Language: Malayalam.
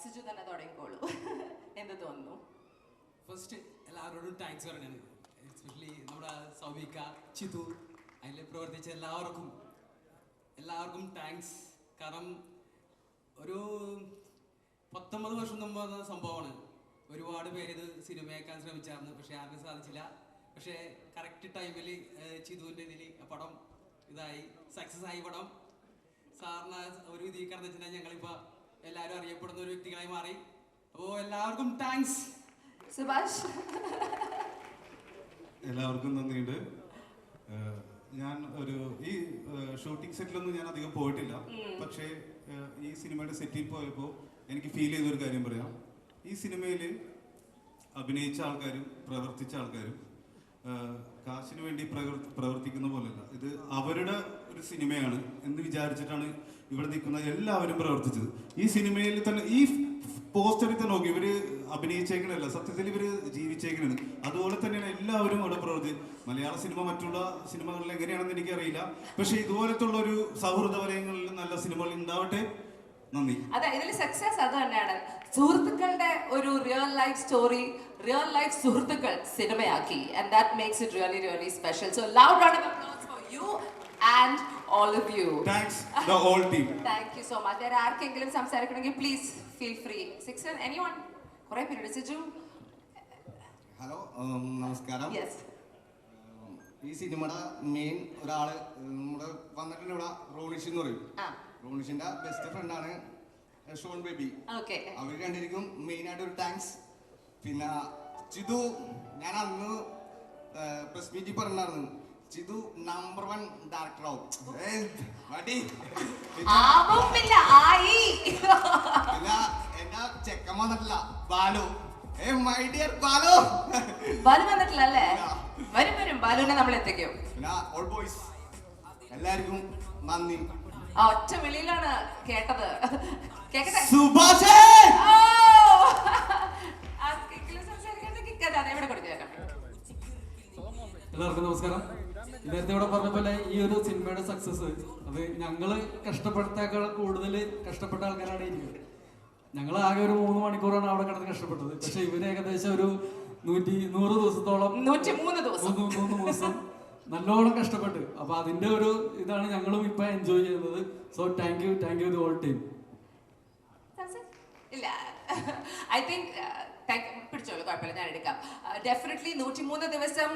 സിജു തന്നെ തുടങ്ങിക്കോളൂ. എന്ത് തോന്നുന്നു? ഫസ്റ്റ് എല്ലാവരോടും താങ്ക്സ് പറയണം, എസ്പെഷ്യലി നമ്മുടെ സൗബിക, ചിതു, അതിൽ പ്രവർത്തിച്ച എല്ലാവർക്കും താങ്ക്സ്. കാരണം ഒരു 19 വർഷം മുമ്പ് വന്ന സംഭവമാണ്. ഒരുപാട് പേര് ഇത് സിനിമയാക്കാൻ ശ്രമിച്ചായിരുന്നു, പക്ഷെ ആർക്കും സാധിച്ചില്ല. പക്ഷേ കറക്റ്റ് ടൈമിൽ ചിതുവിൻ്റെ ഇതിൽ പടം ഇതായി സക്സസ് ആയി. പടം സാറിന് ഒരു ഇതിൽ കിടന്നു വെച്ചിട്ടുണ്ടെങ്കിൽ ഞങ്ങളിപ്പോൾ എല്ലാവരും അറിയപ്പെടുന്ന ഒരു വ്യക്തികളായി മാറി. അപ്പോൾ എല്ലാവർക്കും താങ്ക്സ്. സുഭാഷ്, എല്ലാവർക്കും നന്ദിയുണ്ട്. ഞാൻ ഈ ഷൂട്ടിംഗ് സെറ്റിലൊന്നും ഞാൻ അധികം പോയിട്ടില്ല. പക്ഷേ ഈ സിനിമയുടെ സെറ്റിൽ പോയപ്പോൾ എനിക്ക് ഫീൽ ചെയ്തൊരു കാര്യം പറയാം. ഈ സിനിമയിൽ അഭിനയിച്ച ആൾക്കാരും പ്രവർത്തിച്ച ആൾക്കാരും കാശിന് വേണ്ടി പ്രവർത്തിക്കുന്ന പോലെയല്ല. ഇത് അവരുടെ ഒരു സിനിമയാണ് എന്ന് വിചാരിച്ചിട്ടാണ് ഇവിടെ നിൽക്കുന്ന എല്ലാവരും പ്രവർത്തിച്ചത്. ഈ സിനിമയിൽ തന്നെ ഈ പോസ്റ്ററിൽ തന്നെ നോക്കി ഇവര് അഭിനയിച്ചേക്കണല്ല, സത്യത്തിൽ ഇവര് ജീവിച്ചേക്കണത്. അതുപോലെ തന്നെയാണ് എല്ലാവരും അവിടെ പ്രവർത്തിച്ചത്. മലയാള സിനിമ മറ്റുള്ള സിനിമകളിൽ എങ്ങനെയാണെന്ന് എനിക്കറിയില്ല, പക്ഷെ ഇതുപോലത്തുള്ള ഒരു സൗഹൃദ വലയങ്ങളിൽ നല്ല സിനിമകൾ ഉണ്ടാവട്ടെ. നന്ദി. അതെ, ഇതിൽ സക്സസ് അത് തന്നെയാണ്. സുഹൃത്തുക്കളുടെ ഒരു real life story, real life സുഹൃത്തുക്കൾ സിനിമയാക്കി. And that makes it really really special. So loud round of applause for you and all of you. Thanks the whole team. Thank you so much. There ആർക്കെങ്കിലും സംസാരിക്കണമെങ്കിൽ please feel free. Sixer, anyone? കുറേ പേര് സിജു. ഹലോ, നമസ്കാരം. Yes. ഈ സിനിമയുടെ മെയിൻ ഒരാള് നമ്മുടെ വന്നിട്ടുണ്ട് ഇവിടെ, റോണിഷ് എന്ന് പറയും. റോണിഷിന്റെ ബെസ്റ്റ് ഫ്രണ്ടാണ് ഷോൺ ബേബി. അവർ കണ്ടിരിക്കും. മെയിൻ ആയിട്ട് ഒരു താങ്ക്സ്. പിന്നെ ചിതു, ഞാൻ അന്ന് പ്രസ് മീറ്റിൽ പറഞ്ഞായിരുന്നു ചിതു നമ്പർ 1 ഡയറക്ടർ ആവും. പിന്നെ എന്റെ ചെക്കൻ വന്നിട്ടില്ല, ബാലു. My dear Balu. ബാലു വന്നിട്ടില്ല അല്ലേ? വരും ബാലുവിനെ നമ്മൾ എത്തിക്കും. പിന്നെ ഓൾ ബോയ്സ് എല്ലാവർക്കും നന്ദി. ഒറ്റ വെളിയിലാണ് കേട്ടത്. കേക്കട്ടെ. സുഭാഷ് എല്ലാവർക്കും നമസ്കാരം. നേരത്തെ ഇവിടെ പറഞ്ഞ പോലെ ഈ ഒരു സിനിമയുടെ സക്സസ് അത് ഞങ്ങള് കഷ്ടപ്പെടുത്തേക്കാൾ കൂടുതൽ കഷ്ടപ്പെട്ട ആൾക്കാരാണ് ഇരിക്കുന്നത്. ഞങ്ങൾ ആകെ ഒരു 3 മണിക്കൂറാണ് അവിടെ കിടന്ന് കഷ്ടപ്പെട്ടത്. പക്ഷെ ഇവര് ഏകദേശം ഒരു 100 ദിവസത്തോളം 103 ദിവസം നല്ലോണം കഷ്ടപ്പെട്ടു. അപ്പൊ അതിന്റെ ഒരു ഇതാണ് ഞങ്ങളും ഇപ്പൊ എൻജോയ് ചെയ്യുന്നത്. So thank you the whole team. ഇല്ല, ഐ തിങ്ക് പിടിച്ചോളൂ, കുഴപ്പമില്ല, ഞാൻ എടുക്കാം. ഡെഫിനറ്റ്ലി 103 ദിവസം